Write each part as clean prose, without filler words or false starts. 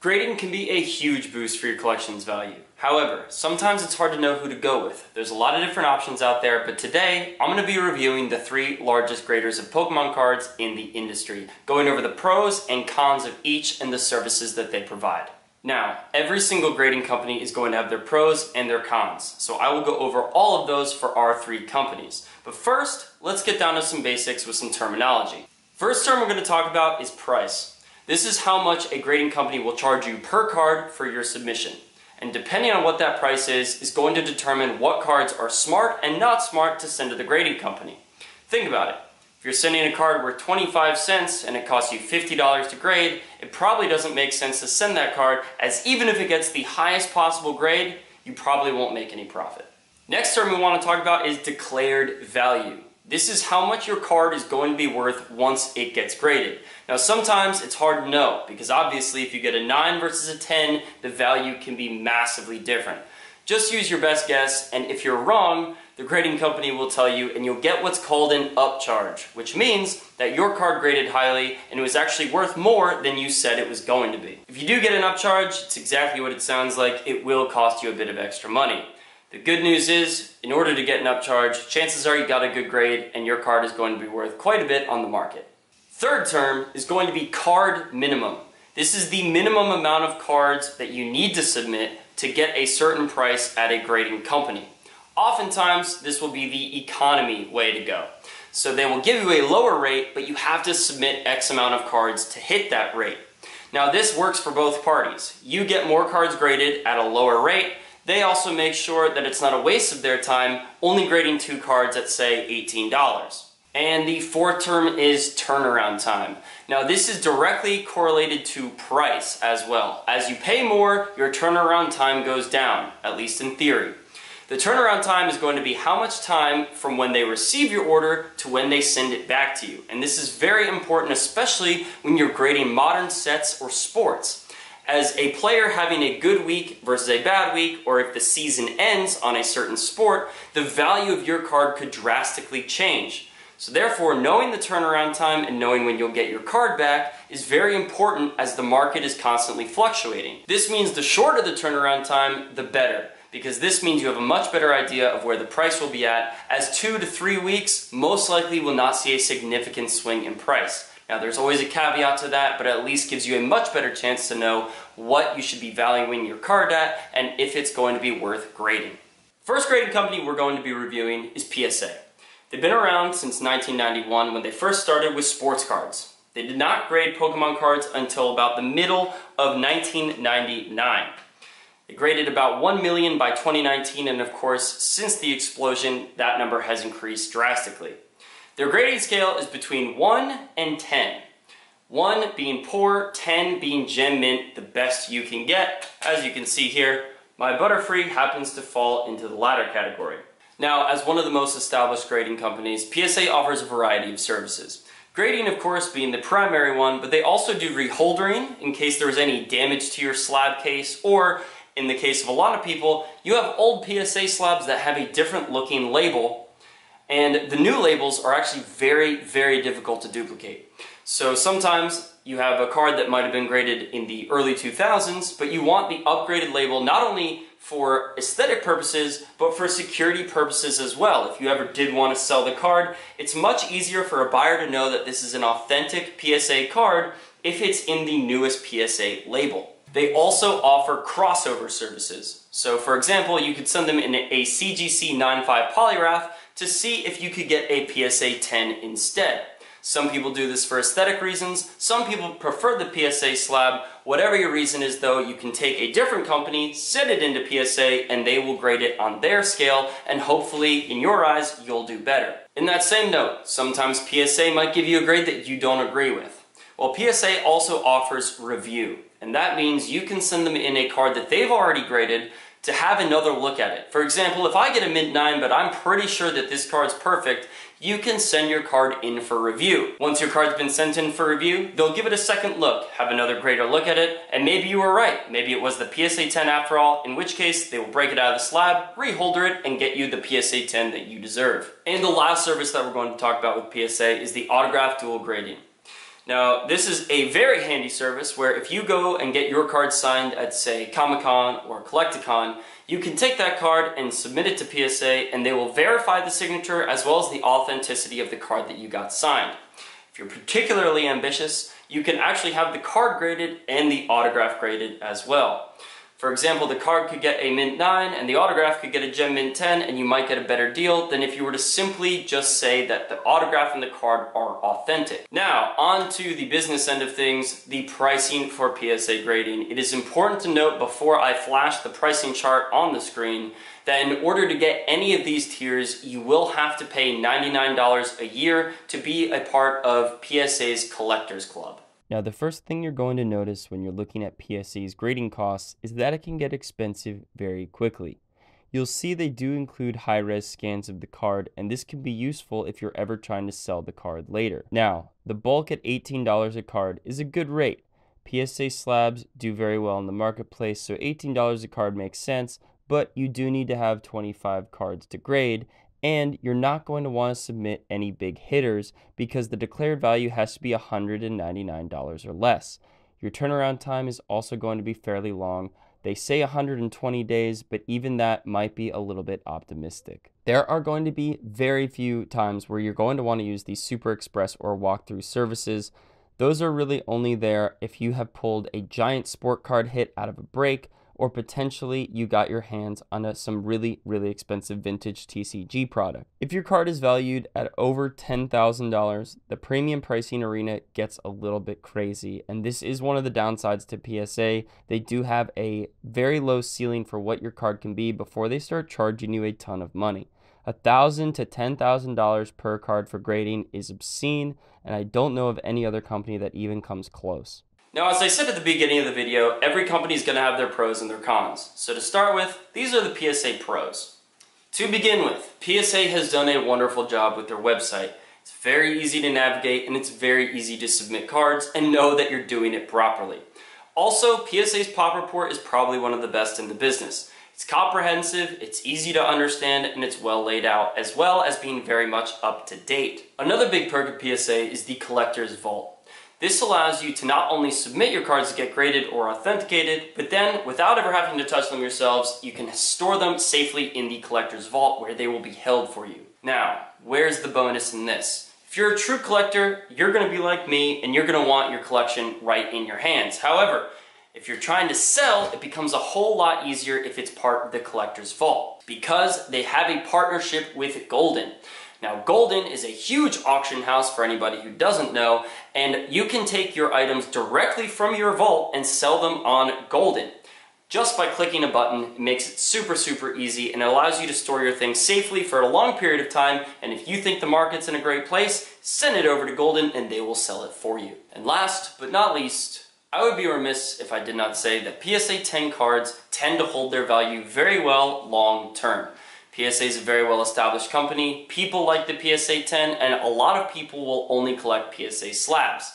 Grading can be a huge boost for your collection's value. However, sometimes it's hard to know who to go with. There's a lot of different options out there, but today I'm going to be reviewing the 3 largest graders of Pokemon cards in the industry, going over the pros and cons of each and the services that they provide. Now, every single grading company is going to have their pros and their cons, so I will go over all of those for our 3 companies. But first, let's get down to some basics with some terminology. First term we're going to talk about is price. This is how much a grading company will charge you per card for your submission. And depending on what that price is going to determine what cards are smart and not smart to send to the grading company. Think about it. If you're sending a card worth 25 cents and it costs you $50 to grade, it probably doesn't make sense to send that card, as even if it gets the highest possible grade, you probably won't make any profit. Next term we want to talk about is declared value. This is how much your card is going to be worth once it gets graded. Now sometimes it's hard to know, because obviously if you get a 9 versus a 10, the value can be massively different. Just use your best guess, and if you're wrong, the grading company will tell you, and you'll get what's called an upcharge, which means that your card graded highly and it was actually worth more than you said it was going to be. If you do get an upcharge, it's exactly what it sounds like. It will cost you a bit of extra money. The good news is, in order to get an upcharge, chances are you got a good grade and your card is going to be worth quite a bit on the market. Third term is going to be card minimum. This is the minimum amount of cards that you need to submit to get a certain price at a grading company. Oftentimes, this will be the economy way to go. So they will give you a lower rate, but you have to submit X amount of cards to hit that rate. Now this works for both parties. You get more cards graded at a lower rate. They also make sure that it's not a waste of their time only grading 2 cards at, say, $18. And the fourth term is turnaround time. Now this is directly correlated to price as well. As you pay more, your turnaround time goes down, at least in theory. The turnaround time is going to be how much time from when they receive your order to when they send it back to you. And this is very important, especially when you're grading modern sets or sports. As a player having a good week versus a bad week, or if the season ends on a certain sport, the value of your card could drastically change. So therefore, knowing the turnaround time and knowing when you'll get your card back is very important, as the market is constantly fluctuating. This means the shorter the turnaround time, the better, because this means you have a much better idea of where the price will be at, as 2 to 3 weeks most likely will not see a significant swing in price. Now there's always a caveat to that, but at least gives you a much better chance to know what you should be valuing your card at and if it's going to be worth grading. First grading company we're going to be reviewing is PSA. They've been around since 1991 when they first started with sports cards. They did not grade Pokemon cards until about the middle of 1999. They graded about 1 million by 2019, and of course, since the explosion, that number has increased drastically. Their grading scale is between 1 and 10. 1 being poor, 10 being gem mint, the best you can get. As you can see here, my Butterfree happens to fall into the latter category. Now, as one of the most established grading companies, PSA offers a variety of services. Grading, of course, being the primary one, but they also do reholdering in case there was any damage to your slab case, or in the case of a lot of people, you have old PSA slabs that have a different looking label, and the new labels are actually very, very difficult to duplicate. So sometimes you have a card that might have been graded in the early 2000s, but you want the upgraded label not only for aesthetic purposes, but for security purposes as well. If you ever did want to sell the card, it's much easier for a buyer to know that this is an authentic PSA card if it's in the newest PSA label. They also offer crossover services. So for example, you could send them in a CGC 9.5 polygraph to see if you could get a PSA 10 instead. Some people do this for aesthetic reasons, some people prefer the PSA slab. Whatever your reason is though, you can take a different company, set it into PSA, and they will grade it on their scale, and hopefully, in your eyes, you'll do better. In that same note, sometimes PSA might give you a grade that you don't agree with. Well, PSA also offers review, and that means you can send them in a card that they've already graded to have another look at it. For example, if I get a mint 9, but I'm pretty sure that this card's perfect, you can send your card in for review. Once your card's been sent in for review, they'll give it a second look, have another grader look at it, and maybe you were right. Maybe it was the PSA 10 after all, in which case they will break it out of the slab, reholder it, and get you the PSA 10 that you deserve. And the last service that we're going to talk about with PSA is the autograph dual grading. Now, this is a very handy service where if you go and get your card signed at, say, Comic-Con or Collecticon, you can take that card and submit it to PSA and they will verify the signature as well as the authenticity of the card that you got signed. If you're particularly ambitious, you can actually have the card graded and the autograph graded as well. For example, the card could get a mint 9 and the autograph could get a gem mint 10, and you might get a better deal than if you were to simply just say that the autograph and the card are authentic. Now, on to the business end of things, the pricing for PSA grading. It is important to note before I flash the pricing chart on the screen that in order to get any of these tiers, you will have to pay $99 a year to be a part of PSA's Collectors Club. Now, the first thing you're going to notice when you're looking at PSA's grading costs is that it can get expensive very quickly. You'll see they do include high-res scans of the card, and this can be useful if you're ever trying to sell the card later. Now, the bulk at $18 a card is a good rate. PSA slabs do very well in the marketplace, so $18 a card makes sense, but you do need to have 25 cards to grade, and you're not going to want to submit any big hitters because the declared value has to be $199 or less. Your turnaround time is also going to be fairly long. They say 120 days, but even that might be a little bit optimistic. There are going to be very few times where you're going to want to use these Super Express or walkthrough services. Those are really only there if you have pulled a giant sport card hit out of a break, or potentially you got your hands on some really expensive vintage TCG product. If your card is valued at over $10,000, the premium pricing arena gets a little bit crazy, and this is one of the downsides to PSA. They do have a very low ceiling for what your card can be before they start charging you a ton of money. $1,000 to $10,000 per card for grading is obscene, and I don't know of any other company that even comes close. Now, as I said at the beginning of the video, every company is going to have their pros and their cons. So to start with, these are the PSA Pros. To begin with, PSA has done a wonderful job with their website. It's very easy to navigate and it's very easy to submit cards and know that you're doing it properly. Also, PSA's pop report is probably one of the best in the business. It's comprehensive, it's easy to understand, and it's well laid out, as well as being very much up to date. Another big perk of PSA is the Collector's Vault. This allows you to not only submit your cards to get graded or authenticated, but then, without ever having to touch them yourselves, you can store them safely in the Collector's Vault where they will be held for you. Now, where's the bonus in this? If you're a true collector, you're going to be like me and you're going to want your collection right in your hands. However, if you're trying to sell, it becomes a whole lot easier if it's part of the Collector's Vault because they have a partnership with Golden. Now, Golden is a huge auction house for anybody who doesn't know, and you can take your items directly from your vault and sell them on Golden. Just by clicking a button, it makes it super easy and it allows you to store your things safely for a long period of time, and if you think the market's in a great place, send it over to Golden and they will sell it for you. And last but not least, I would be remiss if I did not say that PSA 10 cards tend to hold their value very well long term. PSA is a very well-established company, people like the PSA 10, and a lot of people will only collect PSA slabs.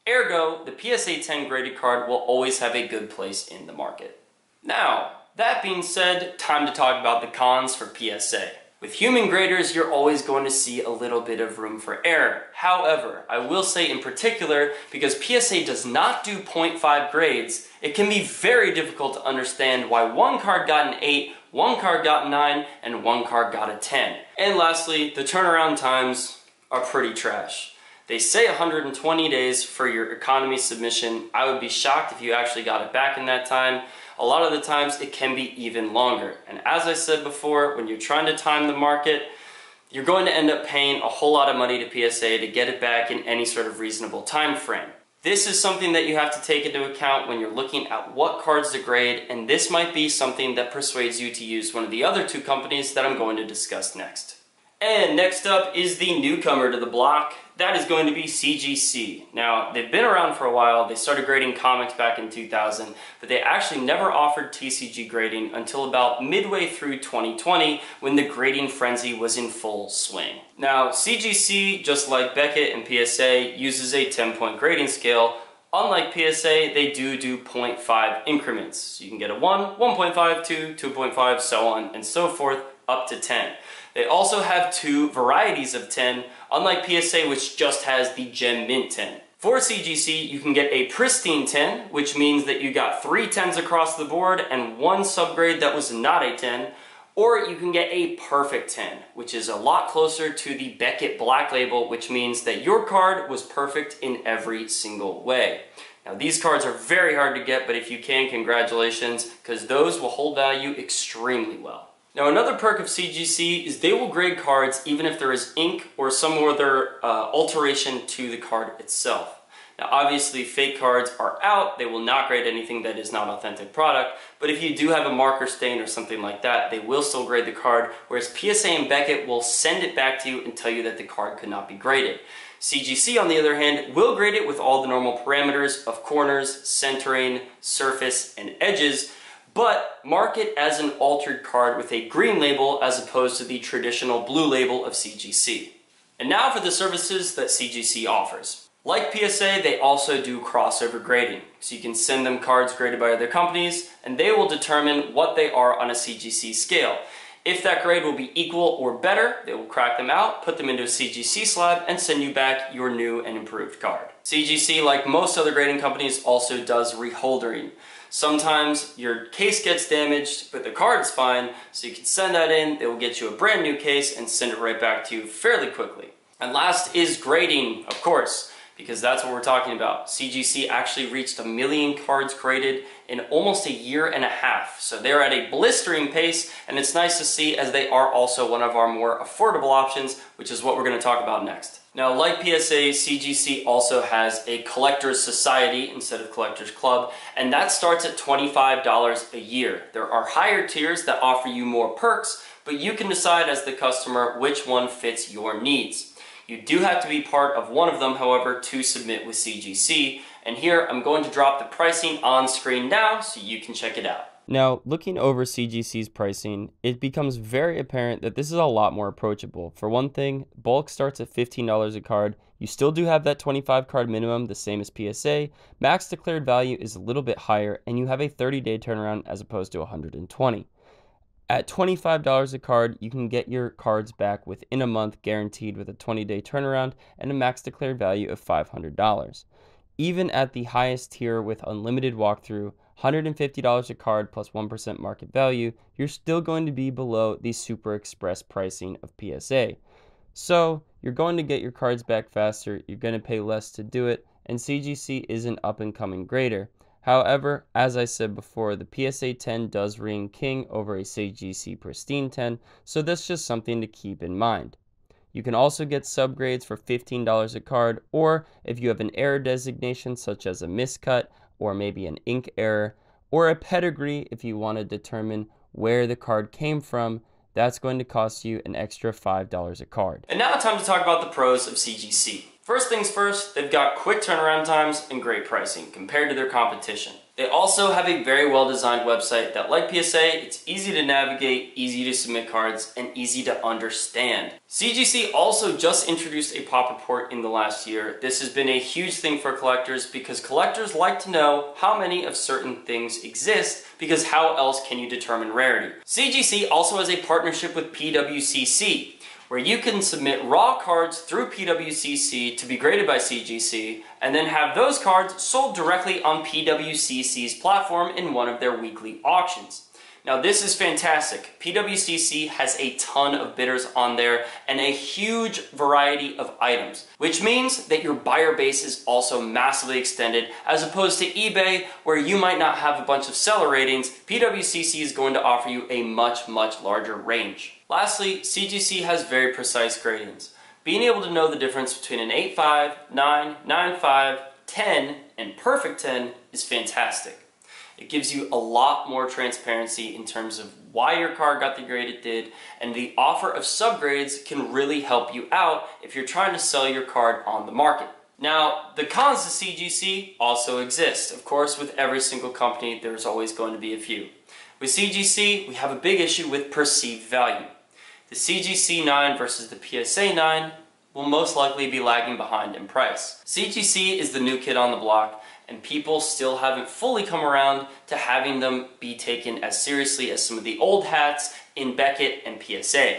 Ergo, the PSA 10 graded card will always have a good place in the market. Now, that being said, time to talk about the cons for PSA. With human graders, you're always going to see a little bit of room for error. However, I will say in particular, because PSA does not do 0.5 grades, it can be very difficult to understand why one card got an 8, one card got a 9, and one card got a 10. And lastly, the turnaround times are pretty trash. They say 120 days for your economy submission. I would be shocked if you actually got it back in that time. A lot of the times it can be even longer. And as I said before, when you're trying to time the market, you're going to end up paying a whole lot of money to PSA to get it back in any sort of reasonable time frame. This is something that you have to take into account when you're looking at what cards to grade, and this might be something that persuades you to use one of the other two companies that I'm going to discuss next. And next up is the newcomer to the block. That is going to be CGC. Now, they've been around for a while. They started grading comics back in 2000, but they actually never offered TCG grading until about midway through 2020 when the grading frenzy was in full swing. Now, CGC, just like Beckett and PSA, uses a 10-point grading scale. Unlike PSA, they do 0.5 increments. So you can get a 1, 1.5, 2, 2.5, so on and so forth, up to 10. They also have two varieties of 10, unlike PSA, which just has the Gem Mint 10. For CGC, you can get a pristine 10, which means that you got 3 10s across the board and 1 subgrade that was not a 10, or you can get a perfect 10, which is a lot closer to the Beckett Black Label, which means that your card was perfect in every single way. Now, these cards are very hard to get, but if you can, congratulations, because those will hold value extremely well. Now, another perk of CGC is they will grade cards even if there is ink or some other alteration to the card itself. Now, obviously, fake cards are out. They will not grade anything that is not authentic product, but if you do have a marker stain or something like that, they will still grade the card, whereas PSA and Beckett will send it back to you and tell you that the card could not be graded. CGC, on the other hand, will grade it with all the normal parameters of corners, centering, surface, and edges, but mark it as an altered card with a green label as opposed to the traditional blue label of CGC. And now for the services that CGC offers. Like PSA, they also do crossover grading, so you can send them cards graded by other companies, and they will determine what they are on a CGC scale. If that grade will be equal or better, they will crack them out, put them into a CGC slab, and send you back your new and improved card. CGC, like most other grading companies, also does reholdering. Sometimes your case gets damaged, but the card's fine, so you can send that in, they will get you a brand new case and send it right back to you fairly quickly. And last is grading, of course, because that's what we're talking about. CGC actually reached 1 million cards graded in almost a year and a half. So they're at a blistering pace, and it's nice to see as they are also one of our more affordable options, which is what we're gonna talk about next. Now, like PSA, CGC also has a Collectors Society instead of Collectors Club, and that starts at $25 a year. There are higher tiers that offer you more perks, but you can decide as the customer which one fits your needs. You do have to be part of one of them, however, to submit with CGC. And here, I'm going to drop the pricing on screen now so you can check it out. Now, looking over CGC's pricing, it becomes very apparent that this is a lot more approachable. For one thing, bulk starts at $15 a card. You still do have that 25 card minimum, the same as PSA. Max declared value is a little bit higher, and you have a 30-day turnaround as opposed to 120. At $25 a card, you can get your cards back within a month, guaranteed, with a 20-day turnaround and a max declared value of $500. Even at the highest tier with unlimited walkthrough, $150 a card plus 1% market value, you're still going to be below the Super Express pricing of PSA. So you're going to get your cards back faster, you're going to pay less to do it, and CGC is an up-and-coming grader. However, as I said before, the PSA 10 does reign king over a CGC Pristine 10, so that's just something to keep in mind. You can also get subgrades for $15 a card, or if you have an error designation such as a miscut, or maybe an ink error, or a pedigree if you want to determine where the card came from, that's going to cost you an extra $5 a card. And now time to talk about the pros of CGC. First things first, they've got quick turnaround times and great pricing compared to their competition. They also have a very well-designed website that, like PSA, it's easy to navigate, easy to submit cards, and easy to understand. CGC also just introduced a pop report in the last year. This has been a huge thing for collectors because collectors like to know how many of certain things exist, because how else can you determine rarity? CGC also has a partnership with PWCC, where you can submit raw cards through PWCC to be graded by CGC, and then have those cards sold directly on PWCC's platform in one of their weekly auctions. Now, this is fantastic. PWCC has a ton of bidders on there and a huge variety of items, which means that your buyer base is also massively extended, as opposed to eBay, where you might not have a bunch of seller ratings. PWCC is going to offer you a much, much larger range. Lastly, CGC has very precise gradings. Being able to know the difference between an 8.5, 9, 9.5, 10, and perfect 10 is fantastic. It gives you a lot more transparency in terms of why your card got the grade it did, and the offer of subgrades can really help you out if you're trying to sell your card on the market. Now, the cons to CGC also exist. Of course, with every single company, there's always going to be a few. With CGC, we have a big issue with perceived value. The CGC 9 versus the PSA 9 will most likely be lagging behind in price. CGC is the new kid on the block, and people still haven't fully come around to having them be taken as seriously as some of the old hats in Beckett and PSA.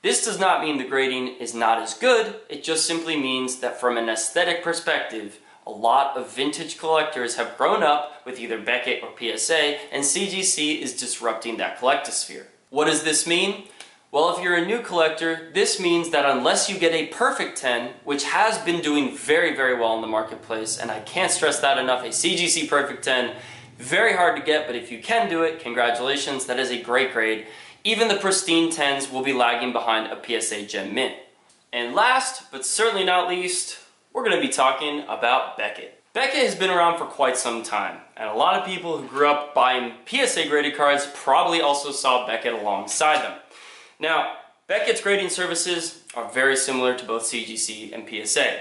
This does not mean the grading is not as good, it just simply means that from an aesthetic perspective, A lot of vintage collectors have grown up with either Beckett or PSA, and CGC is disrupting that collectosphere. What does this mean? Well, if you're a new collector, this means that unless you get a perfect 10, which has been doing very, very well in the marketplace, and I can't stress that enough, a CGC perfect 10, very hard to get, but if you can do it, congratulations, that is a great grade. Even the pristine 10s will be lagging behind a PSA Gem Mint. And last, but certainly not least, we're going to be talking about Beckett. Beckett has been around for quite some time, and a lot of people who grew up buying PSA graded cards probably also saw Beckett alongside them. Now, Beckett's grading services are very similar to both CGC and PSA.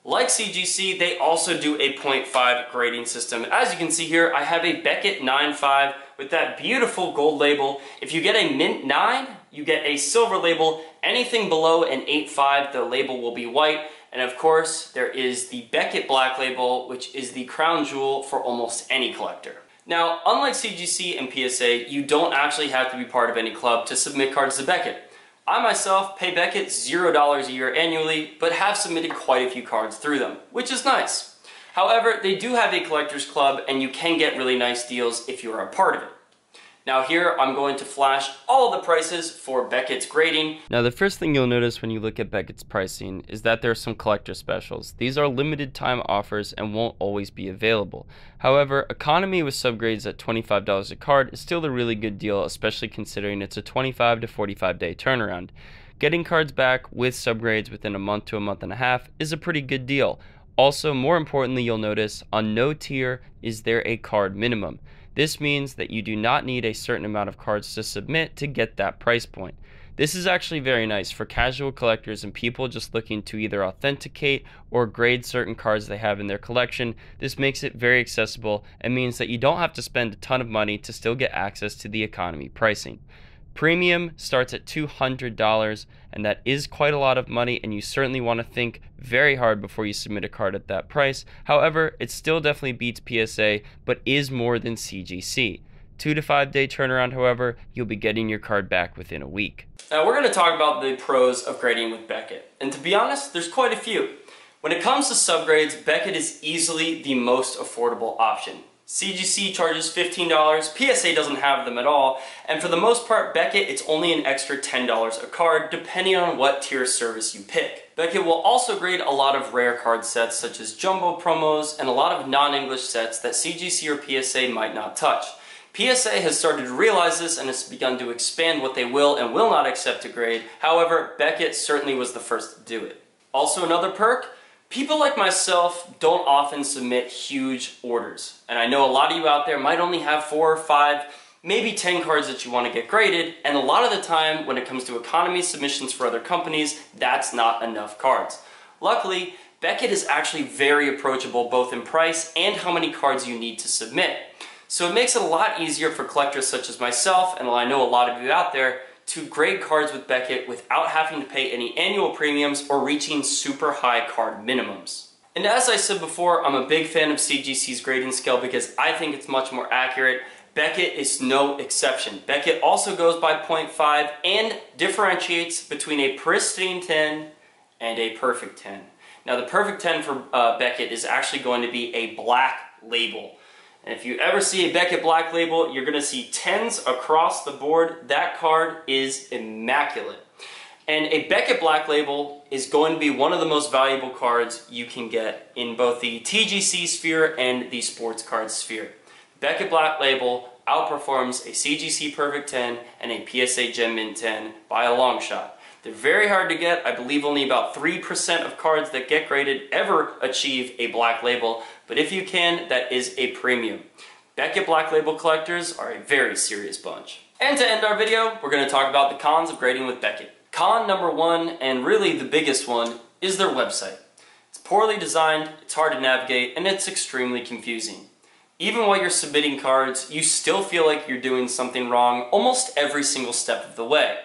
Like CGC, they also do a 0.5 grading system. As you can see here, I have a Beckett 9.5 with that beautiful gold label. If you get a Mint 9, you get a silver label. Anything below an 8.5, the label will be white. And of course, there is the Beckett Black Label, which is the crown jewel for almost any collector. Now, unlike CGC and PSA, you don't actually have to be part of any club to submit cards to Beckett. I myself pay Beckett $0 a year annually, but have submitted quite a few cards through them, which is nice. However, they do have a collector's club, and you can get really nice deals if you are a part of it. Now here, I'm going to flash all the prices for Beckett's grading. Now the first thing you'll notice when you look at Beckett's pricing is that there are some collector specials. These are limited time offers and won't always be available. However, economy with subgrades at $25 a card is still a really good deal, especially considering it's a 25 to 45 day turnaround. Getting cards back with subgrades within a month to a month and a half is a pretty good deal. Also, more importantly, you'll notice on no tier is there a card minimum. This means that you do not need a certain amount of cards to submit to get that price point. This is actually very nice for casual collectors and people just looking to either authenticate or grade certain cards they have in their collection. This makes it very accessible and means that you don't have to spend a ton of money to still get access to the economy pricing. Premium starts at $200, and that is quite a lot of money, and you certainly want to think very hard before you submit a card at that price. However, it still definitely beats PSA, but is more than CGC. 2 to 5 day turnaround, however, you'll be getting your card back within a week. Now we're going to talk about the pros of grading with Beckett, and to be honest, there's quite a few. When it comes to subgrades, Beckett is easily the most affordable option. CGC charges $15, PSA doesn't have them at all, and for the most part, Beckett, it's only an extra $10 a card, depending on what tier service you pick. Beckett will also grade a lot of rare card sets, such as jumbo promos, and a lot of non-English sets that CGC or PSA might not touch. PSA has started to realize this and has begun to expand what they will and will not accept to grade. However, Beckett certainly was the first to do it. Also, another perk, people like myself don't often submit huge orders, and I know a lot of you out there might only have 4 or 5, maybe 10 cards that you want to get graded, and a lot of the time when it comes to economy submissions for other companies, that's not enough cards. Luckily, Beckett is actually very approachable both in price and how many cards you need to submit. So it makes it a lot easier for collectors such as myself, and I know a lot of you out there, to grade cards with Beckett without having to pay any annual premiums or reaching super high card minimums. And as I said before, I'm a big fan of CGC's grading scale because I think it's much more accurate. Beckett is no exception. Beckett also goes by 0.5 and differentiates between a pristine 10 and a perfect 10. Now the perfect 10 for Beckett is actually going to be a black label. And if you ever see a Beckett Black Label, you're going to see 10s across the board. That card is immaculate. And a Beckett Black Label is going to be one of the most valuable cards you can get in both the TGC sphere and the sports card sphere. Beckett Black Label outperforms a CGC Perfect 10 and a PSA Gem Mint 10 by a long shot. They're very hard to get. I believe only about 3% of cards that get graded ever achieve a black label, but if you can, that is a premium. Beckett Black Label collectors are a very serious bunch. And to end our video, we're going to talk about the cons of grading with Beckett. Con number 1, and really the biggest one, is their website. It's poorly designed, it's hard to navigate, and it's extremely confusing. Even while you're submitting cards, you still feel like you're doing something wrong almost every single step of the way.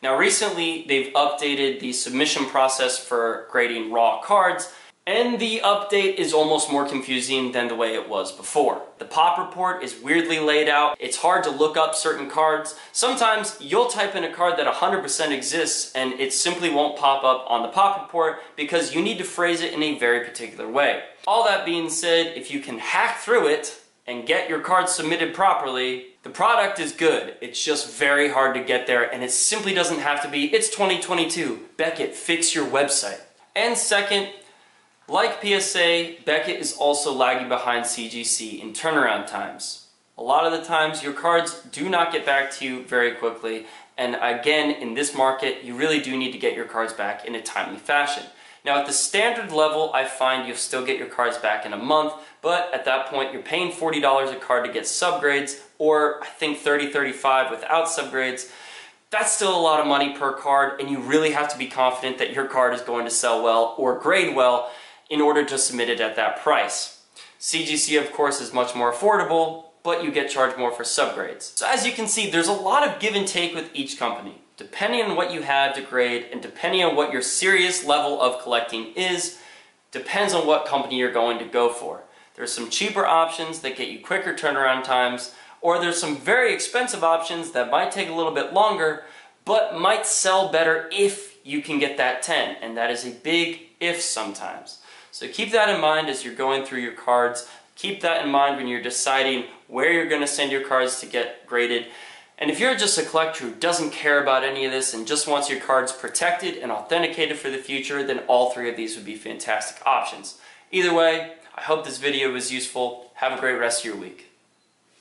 Now recently, they've updated the submission process for grading raw cards, and the update is almost more confusing than the way it was before. The pop report is weirdly laid out. It's hard to look up certain cards. Sometimes you'll type in a card that 100% exists and it simply won't pop up on the pop report because you need to phrase it in a very particular way. All that being said, if you can hack through it and get your cards submitted properly, the product is good. It's just very hard to get there, and it simply doesn't have to be, it's 2022. Beckett, fix your website. And second, like PSA, Beckett is also lagging behind CGC in turnaround times. A lot of the times your cards do not get back to you very quickly, and again, in this market, you really do need to get your cards back in a timely fashion. Now at the standard level, I find you'll still get your cards back in a month, but at that point you're paying $40 a card to get subgrades, or I think $30, $35 without subgrades. That's still a lot of money per card, and you really have to be confident that your card is going to sell well or grade well in order to submit it at that price. CGC, of course, is much more affordable, but you get charged more for subgrades. So as you can see, there's a lot of give and take with each company. Depending on what you have to grade and depending on what your serious level of collecting is, depends on what company you're going to go for. There's some cheaper options that get you quicker turnaround times, or there's some very expensive options that might take a little bit longer, but might sell better if you can get that 10, and that is a big if sometimes. So keep that in mind as you're going through your cards. Keep that in mind when you're deciding where you're going to send your cards to get graded. And if you're just a collector who doesn't care about any of this and just wants your cards protected and authenticated for the future, then all three of these would be fantastic options. Either way, I hope this video was useful. Have a great rest of your week.